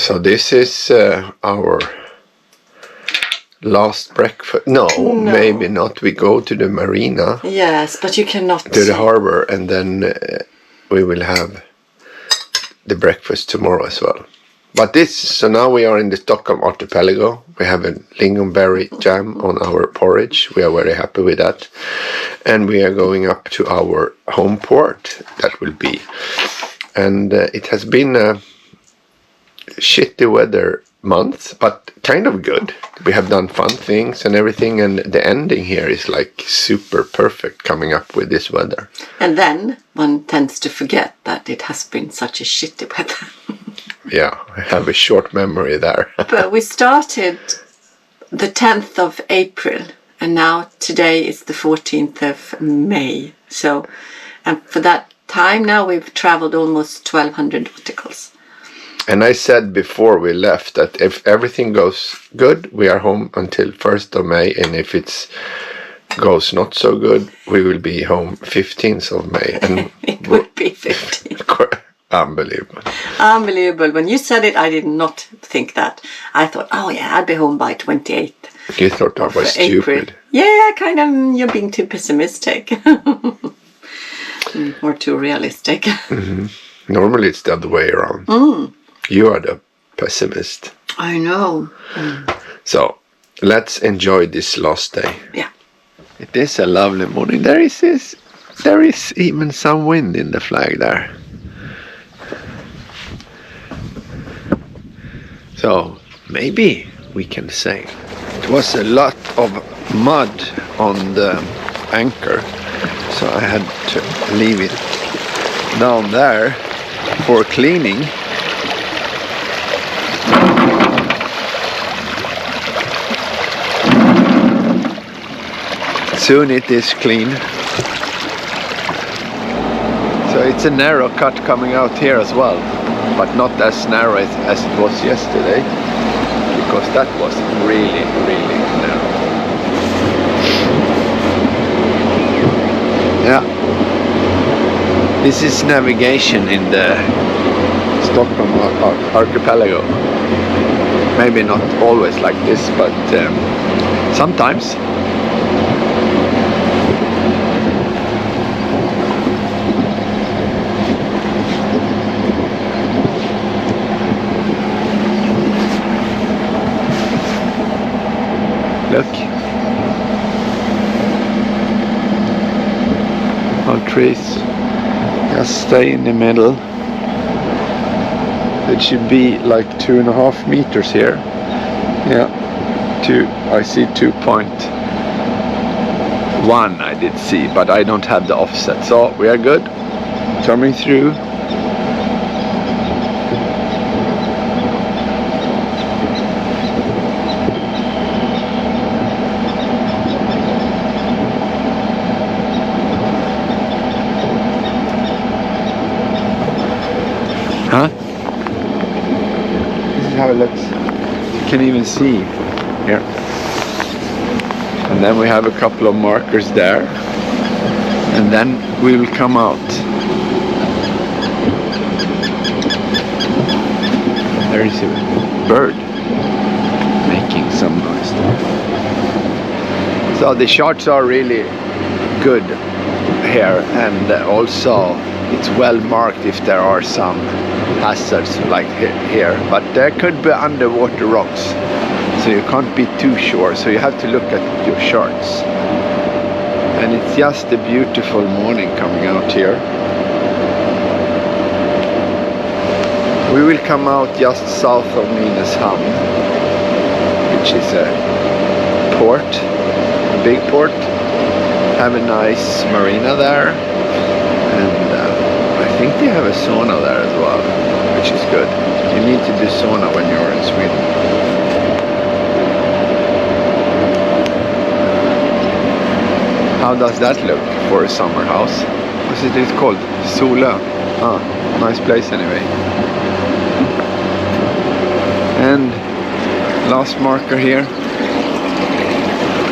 So this is our last breakfast. No, maybe not. We go to the marina. Yes, but you cannot. To the harbor, and then we will have the breakfast tomorrow as well. But so now we are in the Stockholm archipelago. We have a lingonberry jam on our porridge. We are very happy with that. And we are going up to our home port. That will be. And it has been a shitty weather month, but kind of good. We have done fun things and everything, and the ending here is like super perfect coming up with this weather. And then one tends to forget that it has been such a shitty weather. Yeah, I have a short memory there. But we started the 10th of April, and now today is the 14th of May. So, and for that time now we've traveled almost 1,200 nauticals. And I said before we left that if everything goes good, we are home until 1st of May. And if it goes not so good, we will be home 15th of May. And it would be 15th. Unbelievable. Unbelievable. When you said it, I did not think that. I thought, oh yeah, I'd be home by 28th. You thought I was stupid. Yeah, kind of. You're being too pessimistic. Or too realistic. Mm-hmm. Normally it's the other way around. You are the pessimist. I know. So let's enjoy this last day. Yeah. It is a lovely morning. There is even some wind in the flag there. So maybe we can say it was a lot of mud on the anchor, so I had to leave it down there for cleaning. Soon it is clean. So it's a narrow cut coming out here as well, but not as narrow as it was yesterday, because that was really, really narrow. Yeah. This is navigation in the Stockholm archipelago. Maybe not always like this, but sometimes. Look how trees just stay in the middle. It should be like 2.5 meters here. Yeah, I see 2.1 I did see, but I don't have the offset, so we are good. Coming through. Huh? This is how it looks. You can even see here. And then we have a couple of markers there. And then we will come out. There is a bird making some noise there. So the shots are really good here, and also it's well marked if there are some hazards like here, but there could be underwater rocks, so you can't be too sure, so you have to look at your charts. And it's just a beautiful morning coming out here. We will come out just south of Nynäshamn, which is a port, a big port. Have a nice marina there, and I think they have a sauna there as well, which is good. You need to do sauna when you're in Sweden. How does that look for a summer house? What's it called? Solö. Ah, nice place anyway. And last marker here.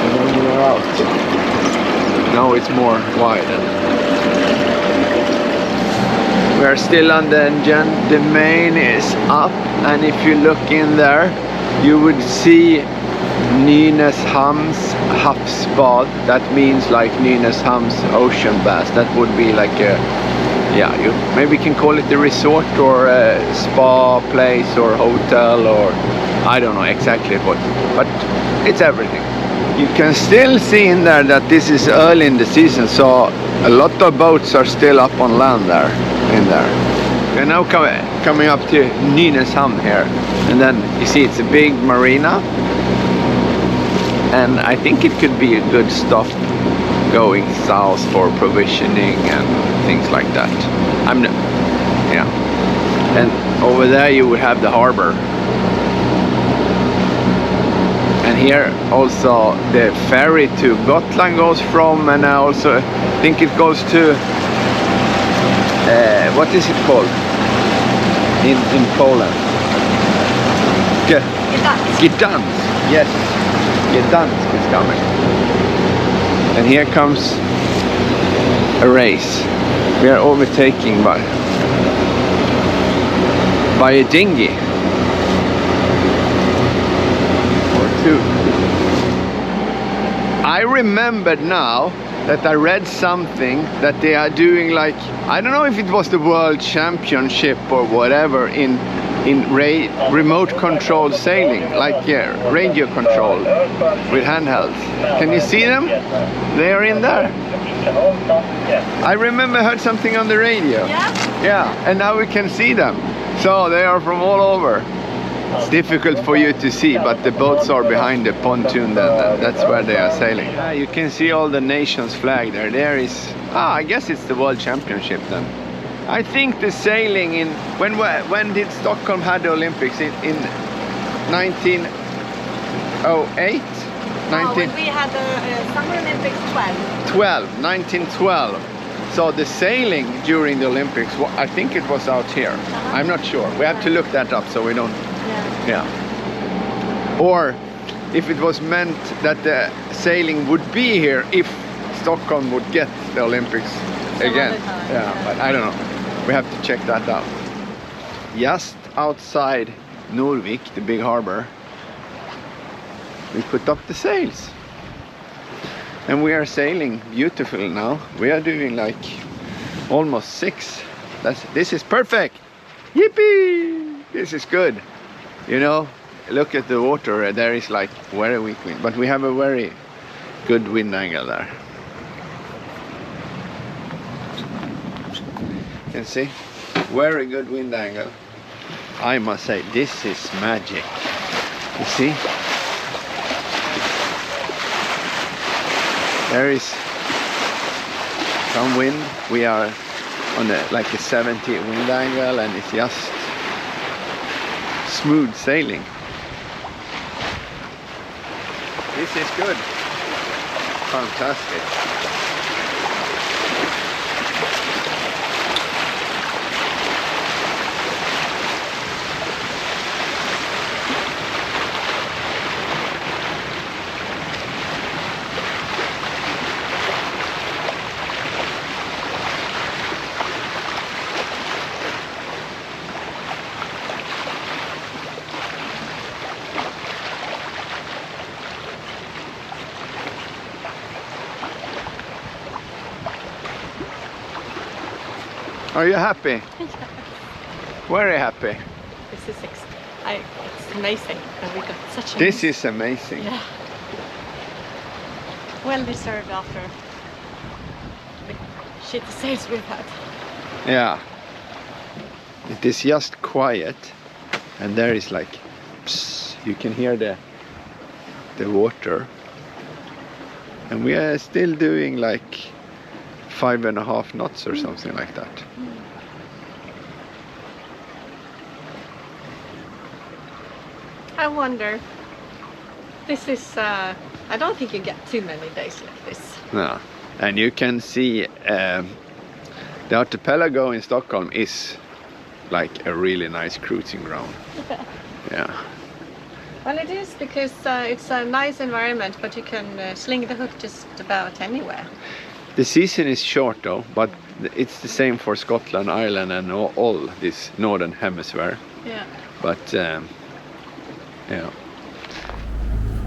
And then we are out. Now it's more wide. We We're still on the engine. The main is up, and if you look in there, you would see Nynäshamns havsbad. That means like Nynäshamns ocean bath. That would be like a, yeah, you maybe can call it a resort or a spa place or hotel, or I don't know exactly what, but it's everything. You can still see in there that this is early in the season, so a lot of boats are still up on land there, in there. We're now coming up to Nynäshamn here, and then you see it's a big marina, and I think it could be a good stop going south for provisioning and things like that. Yeah. And over there you would have the harbor. And here also the ferry to Gotland goes from, and I also think it goes to what is it called in Poland? Gdansk. Yes, Gdansk is coming. And here comes a race. We are overtaking by a dinghy. I remembered now that I read something that they are doing, like, I don't know if it was the World Championship or whatever, in remote control sailing, like radio control with handhelds. Can you see them? They are in there. I remember I heard something on the radio. Yeah? Yeah, and now we can see them. So they are from all over. It's difficult for you to see, but the boats are behind the pontoon, that's where they are sailing. You can see all the nations' flag there. There is, I guess it's the World Championship then. I think the sailing in, when did Stockholm had the Olympics? In 1908? When we had the Summer Olympics 1912. So the sailing during the Olympics, I think it was out here. I'm not sure. We have to look that up so we don't. Yeah. Or if it was meant that the sailing would be here if Stockholm would get the Olympics again. Yeah, but I don't know. We have to check that out. Just outside Norvik, the big harbor, we put up the sails. And we are sailing beautifully now. We are doing like almost 6. This is perfect. Yippee! This is good. You know, look at the water. There is like very weak wind, but we have a very good wind angle there. You can see, very good wind angle. I must say, this is magic. You see? There is some wind. We are on like a 70 wind angle, and it's just smooth sailing. This is good. Fantastic. Are you happy? Very happy. This is it's amazing that we got such a... This is amazing. Yeah. Well deserved after the shitty sails we've had. Yeah. It is just quiet, and there is like, psst, you can hear the water. And we are still doing like 5.5 knots or something like that. I wonder, this is, I don't think you get too many days like this. No, and you can see the archipelago in Stockholm is like a really nice cruising ground. Yeah. Well, it is, because it's a nice environment, but you can sling the hook just about anywhere. The season is short though, but it's the same for Scotland, Ireland, and all this northern hemisphere. Yeah. But yeah.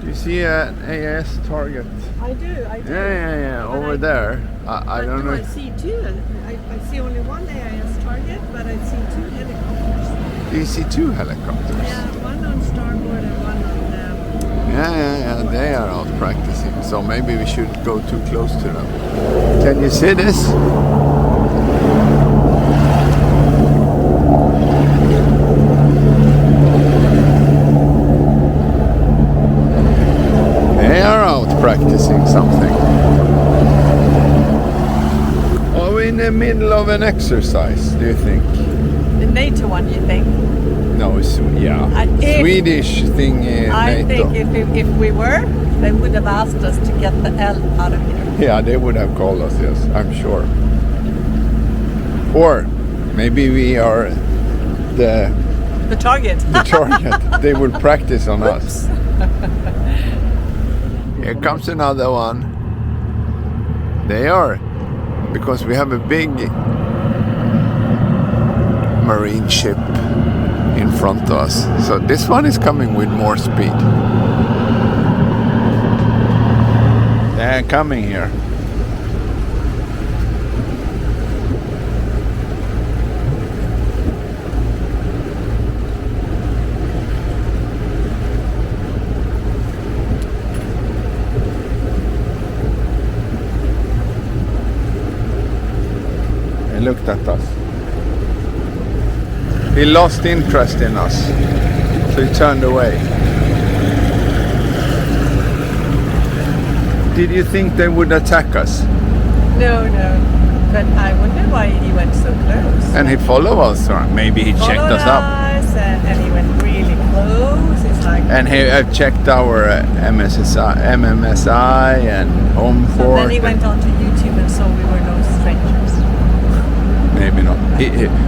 Do you see an AIS target? I do. Yeah. Over there. I don't know. I see two. I see only one AIS target, but I see two helicopters. Do you see two helicopters? Yeah, one on starboard and one on. Yeah. They are out practicing. So maybe we should go too close to them. Can you see this? They are out practicing something. Are we in the middle of an exercise, do you think? The NATO one, you think? No, Swedish thing in I NATO. think if we were, they would have asked us to get the L out of here. Yeah, they would have called us, yes, I'm sure. Or maybe we are the target. the target. They will practice on us. Here comes another one. They are, because we have a big marine ship in front of us. So this one is coming with more speed. They're coming here. He looked at us. He lost interest in us, so he turned away. Did you think they would attack us? No. But I wonder why he went so close. And he followed us, or maybe he checked us up. And he went really close. It's like. And he checked our MMSI and homeport. Then he went on to YouTube and saw we were no strangers. Maybe not.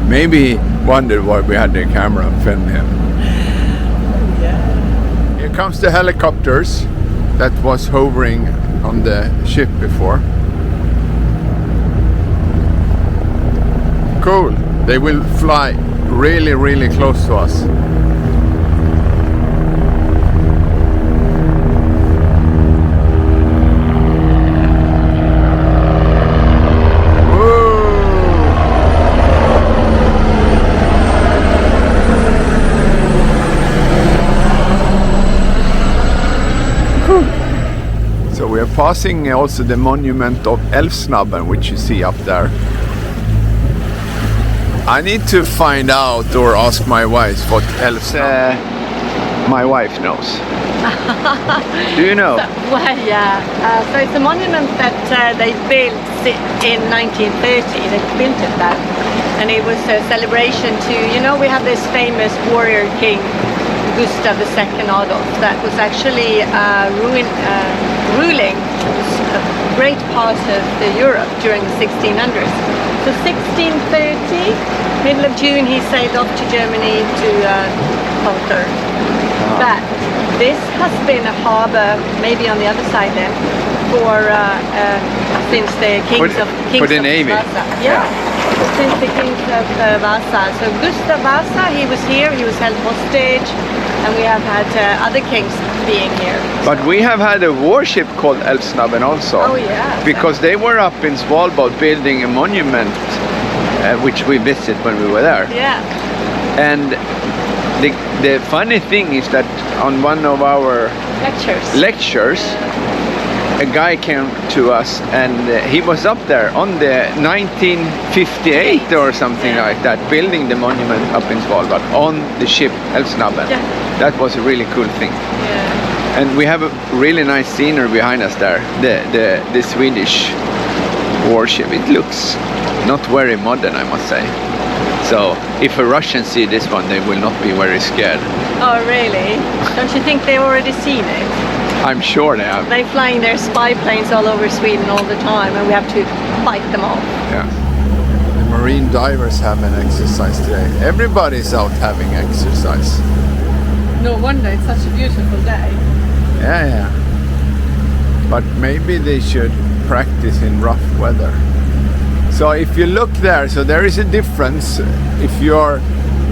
Maybe he wondered why we had the camera and filmed him. Yeah. Here comes the helicopters that was hovering on the ship before. Cool. They will fly really, really close to us. So we are passing also the monument of Älvsnabben, which you see up there. I need to find out or ask my wife what Älvsnabben. My wife knows. Do you know? So it's a monument that they built in 1930. They built it there, and it was a celebration to, we have this famous warrior king, Gustav II Adolf, that was actually ruling a great part of Europe during the 1600s. So 1630, middle of June, he sailed off to Germany to conquer. But this has been a harbour, maybe on the other side then, for since the kings of Navy. Vasa. Yeah. Since the kings of Vasa. So Gustav Vasa, he was here, he was held hostage, and we have had other kings being here. But we have had a warship called Älvsnabben also. Oh yeah. Because they were up in Svalbard building a monument, which we visited when we were there. Yeah. And the funny thing is that on one of our lectures, a guy came to us and he was up there on the 1958 or something like that, building the monument up in Svalbard on the ship Älvsnabben. Yeah. That was a really cool thing. Yeah. And we have a really nice scenery behind us there, the Swedish warship. It looks not very modern, I must say. So if a Russian see this one, they will not be very scared. Oh really? Don't you think they've already seen it? I'm sure they have. They're flying their spy planes all over Sweden all the time, and we have to fight them off. Yeah. The marine divers have an exercise today. Everybody's out having exercise. No wonder, it's such a beautiful day. Yeah. But maybe they should practice in rough weather. So if you look there, so there is a difference if you're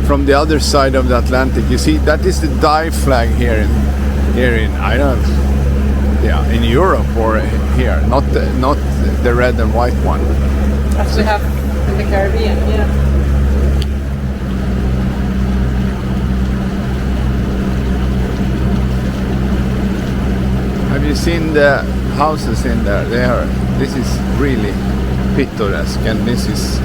from the other side of the Atlantic. You see, that is the die flag here in I don't know, yeah, in Europe or here, not the red and white one. As we have in the Caribbean, yeah. Have you seen the houses in there? This is really picturesque, and this is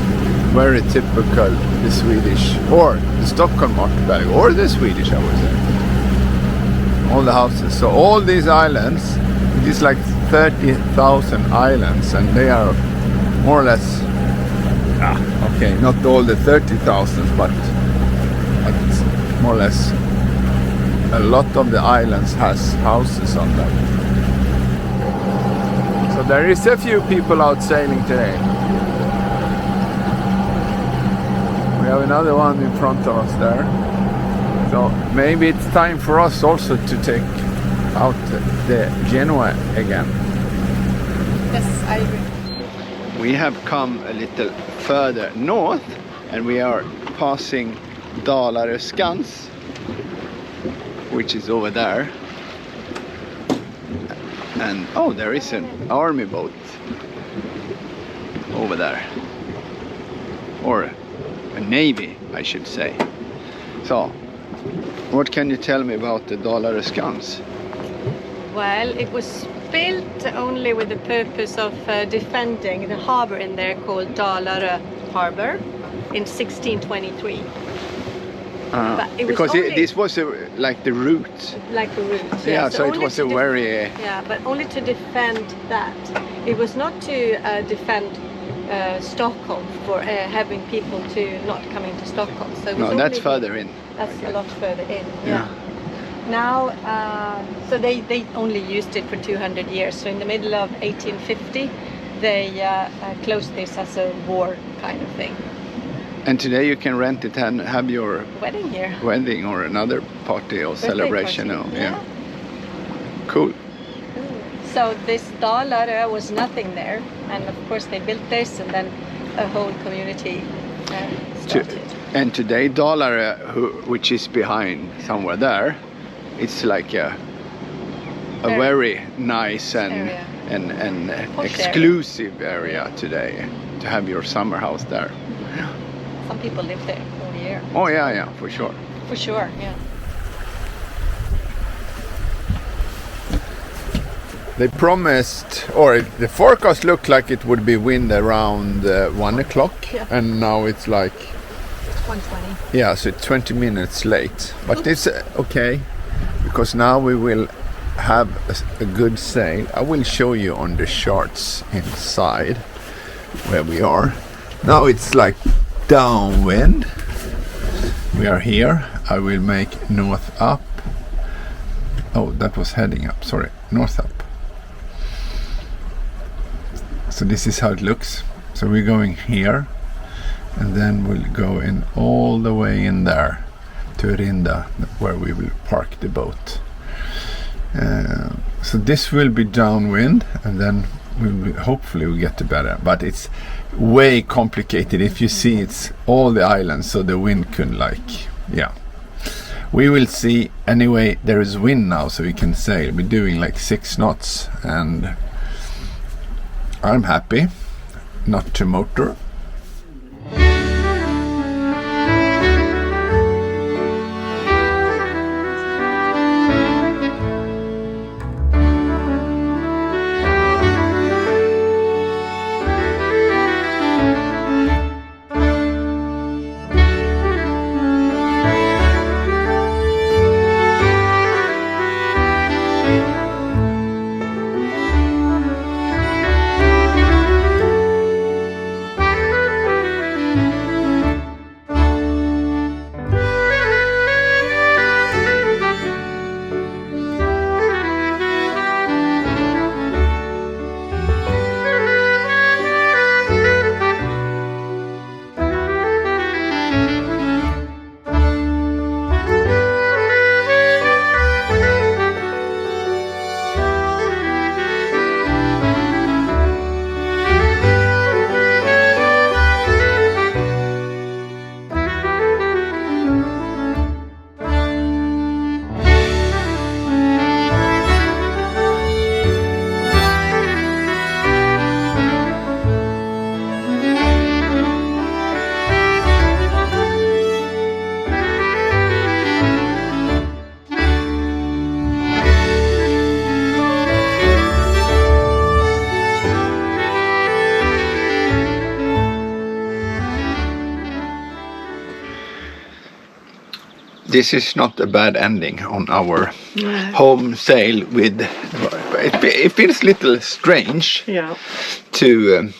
very typical the Swedish or the Stockholm archipelago, or the Swedish, I would say. All the houses. So all these islands, it is like 30,000 islands, and they are more or less, okay, not all the 30,000, but more or less a lot of the islands has houses on them. So there is a few people out sailing today. We have another one in front of us there. So maybe it's time for us also to take out the Genoa again. Yes, I agree. We have come a little further north and we are passing Dalarö Skans, which is over there. And oh, there is an army boat over there, or a navy, I should say. So, what can you tell me about the Dalarö Skans? Well, it was built only with the purpose of defending the harbor in there called Dalarö Harbor in 1623. But it was because only, this was like the route. like a route. Yeah, so it only was to a very... Yeah, but only to defend that. It was not to defend Stockholm for having people to not come into Stockholm. So it was No, that's only- further in. That's a lot further in. Yeah. Now, so they only used it for 200 years. So in the middle of 1850, they closed this as a war kind of thing. And today you can rent it and have your Wedding here. wedding or another party or Birthday celebration. party. Or, yeah. Cool. So this Dalarö was nothing there, and of course they built this, and then a whole community started. And today Dalarö, which is behind somewhere there, it's like a very nice and Posh exclusive area today to have your summer house there. Some people live there all year. Oh yeah, for sure. For sure, yeah. They promised, or the forecast looked like it would be wind around 1 o'clock, Yeah. and now it's like, 120. yeah, so 20 minutes late. But it's okay, because now we will have a good sail. I will show you on the charts inside where we are. Now it's like downwind. We are here. I will make north up. Oh, that was heading up, sorry, north up. So this is how it looks. So we're going here, and then we'll go in all the way in there to Rinda, where we will park the boat. So this will be downwind, and then hopefully we'll get to better. But it's way complicated. If you see, it's all the islands, so the wind can we will see. Anyway, there is wind now, so we can sail. We're doing like 6 knots, and I'm happy not to motor. this is not a bad ending on our home sail with. It feels a little strange. Yeah. To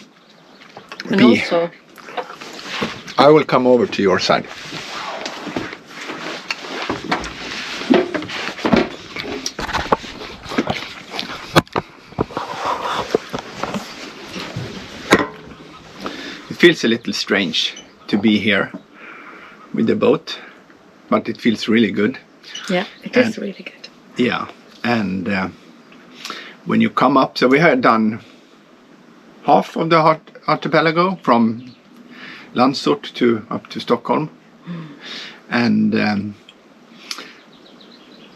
And be. also, I will come over to your side. It feels a little strange to be here with the boat, but it feels really good. yeah, it is really good. Yeah, and when you come up, so we had done half of the archipelago from Landsort to up to Stockholm, and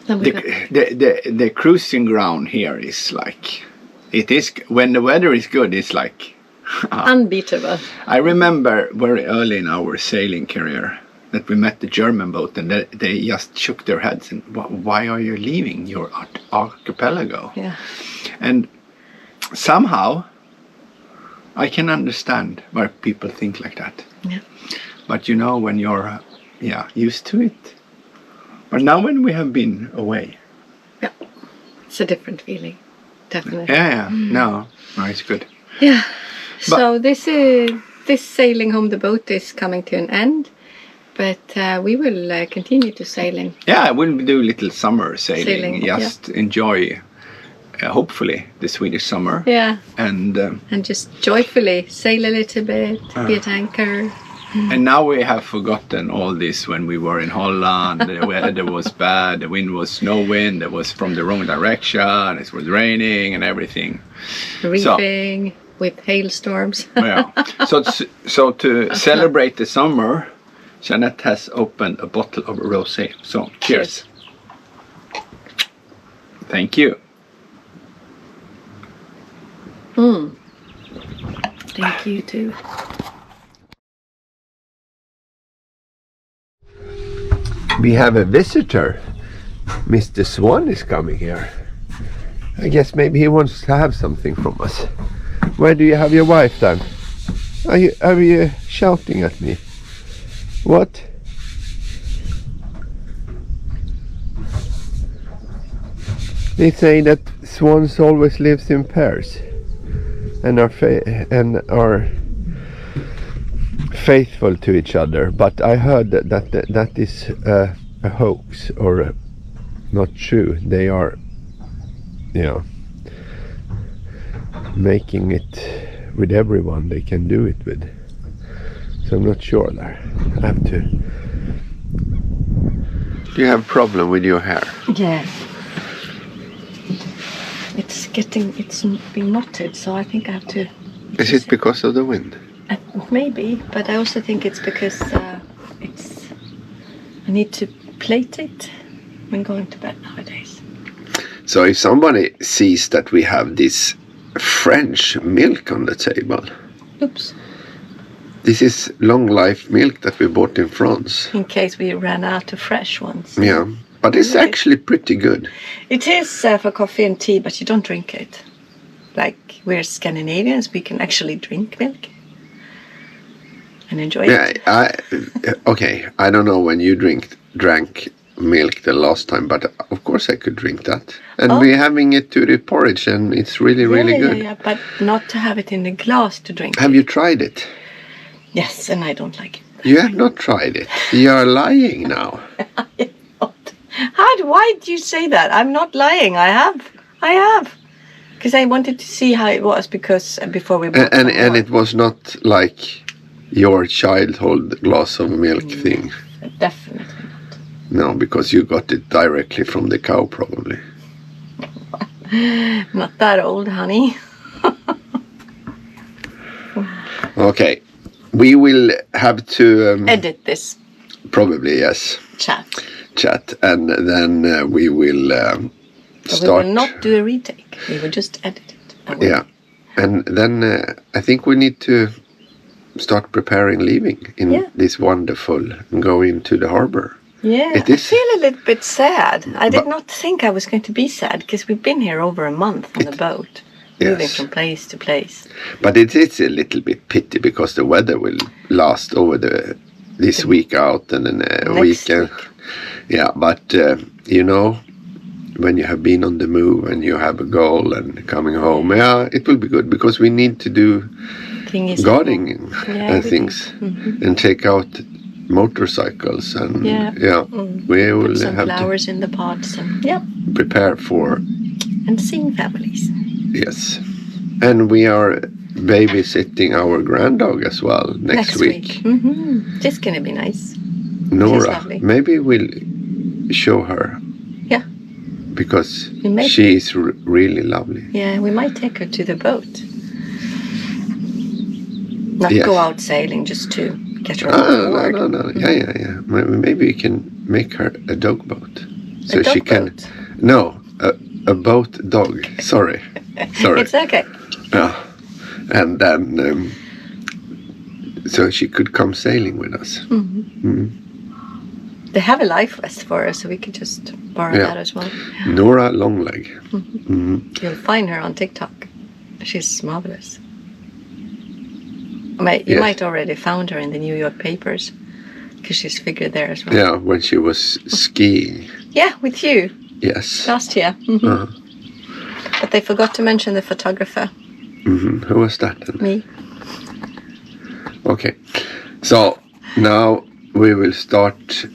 the cruising ground here is like, it is when the weather is good. It's like Unbeatable. I remember very early in our sailing career that we met the German boat, and they just shook their heads and, why are you leaving your archipelago? Yeah. And somehow I can understand why people think like that. Yeah. But you know, when you're used to it. But now when we have been away. Yeah. It's a different feeling. Definitely. Yeah. No, it's good. Yeah. So this sailing home the boat is coming to an end, but we will continue to sailing. Yeah, we'll do a little summer sailing. Just enjoy, hopefully, the Swedish summer. Yeah. And just joyfully sail a little bit, be at anchor. And now we have forgotten all this when we were in Holland. The weather was bad, the wind was no wind, it was from the wrong direction, it was raining and everything. Reefing with hailstorms. Yeah. So to celebrate the summer, Jeanette has opened a bottle of rosé. So cheers. Thank you. Thank you too. We have a visitor. Mr. Swan is coming here. I guess maybe he wants to have something from us. Where do you have your wife then? Are you shouting at me? What? They say that swans always lives in pairs and are faithful to each other, but I heard that is a hoax or not true. They are, making it with everyone they can do it with. So I'm not sure there. I have to. Do you have a problem with your hair? Yeah. It's been knotted, so I think I have to. Is it because of the wind? Maybe, but I also think it's because I need to plait it when going to bed nowadays. So if somebody sees that we have this French milk on the table. Oops. This is long life milk that we bought in France. In case we ran out of fresh ones. Yeah, but it's actually pretty good. It is for coffee and tea, but you don't drink it. Like, we're Scandinavians, we can actually drink milk and enjoy it. Okay, I don't know when you drank milk the last time, but of course I could drink that. And we're having it to the porridge, and it's really good. Yeah, but not to have it in a glass to drink. Have you tried it? Yes, and I don't like it. You have not tried it. You are lying now. Why do you say that? I'm not lying. I have. Because I wanted to see how it was before we bought and it was not like your childhood glass of milk thing. Definitely not. No, because you got it directly from the cow, probably. Not that old, honey. Okay, we will have to edit this. Probably, yes. Chat, and then we will start. We will not do a retake. We will just edit it. Yeah, and then I think we need to start preparing leaving in this wonderful and go into the harbor. Yeah, I feel a little bit sad. I did not think I was going to be sad because we've been here over a month on the boat, moving from place to place. But it is a little bit pity because the weather will last over this week out and then a weekend. Yeah, but you know, when you have been on the move and you have a goal and coming home, yeah, it will be good because we need to do gardening and things and take out motorcycles and we will put some have flowers in the pots and prepare for and seeing families. Yes, and we are babysitting our granddog as well next week. This is gonna be nice. Nora, maybe we'll show her. Yeah, because she is really lovely. Yeah, we might take her to the boat. Not go out sailing, just to get her on board. No. Yeah. Maybe we can make her a dog boat, so she can. Boat? No, a boat dog. Sorry. It's okay. Yeah, and then so she could come sailing with us. They have a life vest for her, so we could just borrow that as well. Nora Longleg. You'll find her on TikTok. She's marvelous. You might already found her in the New York papers because she's figured there as well. Yeah, when she was skiing. Yeah, with you. Yes. Last year. But they forgot to mention the photographer. Who was that then? Me. Okay. So now we will start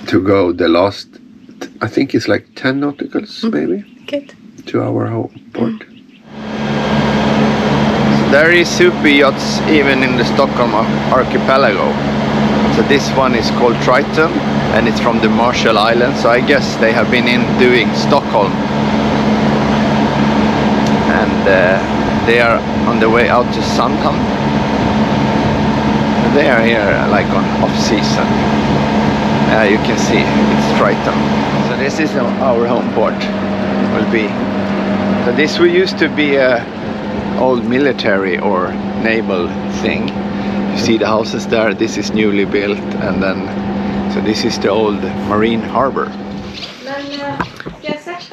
to go the last, I think it's like 10 nauticals maybe. Good. To our home port. There is super yachts even in the Stockholm archipelago. So this one is called Triton and it's from the Marshall Islands. So I guess they have been in doing Stockholm. And they are on the way out to Sandhamn. They are here like on off season. You can see it's Triton. So this is our home port. Will be. So this used to be a old military or naval thing. You see the houses there. This is newly built, and then so this is the old marine harbor.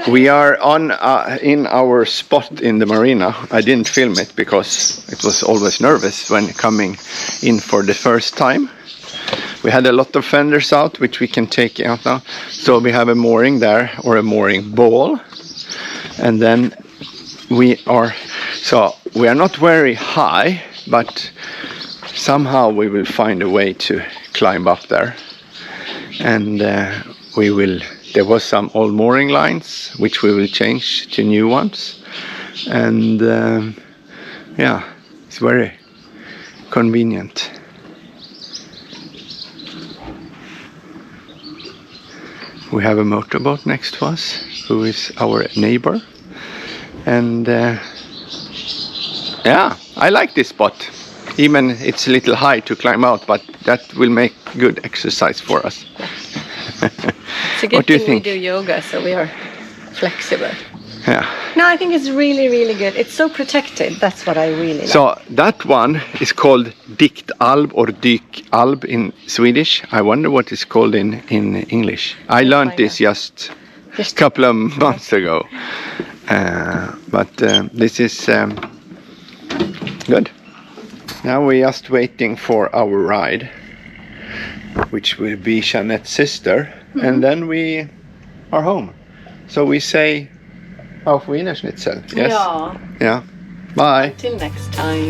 We are on in our spot in the marina. I didn't film it because it was always nervous when coming in for the first time. We had a lot of fenders out, which we can take out now. So we have a mooring there, or a mooring ball, and then we are not very high, but somehow we will find a way to climb up there, and we will. There was some old mooring lines which we will change to new ones, and it's very convenient. We have a motorboat next to us who is our neighbor, and I like this spot. Even it's a little high to climb out, but that will make good exercise for us. It's a good thing we do yoga, so we are flexible. Yeah. No, I think it's really, really good. It's so protected. That's what I really like. So that one is called Diktalb or Dykalb in Swedish. I wonder what it's called in English. I learned this just a couple of months ago. But this is good. Now we're just waiting for our ride, which will be Jeanette's sister, and then we are home. So we say Auf Wiedersehen. Yes? Yeah. Yeah. Bye. Till next time.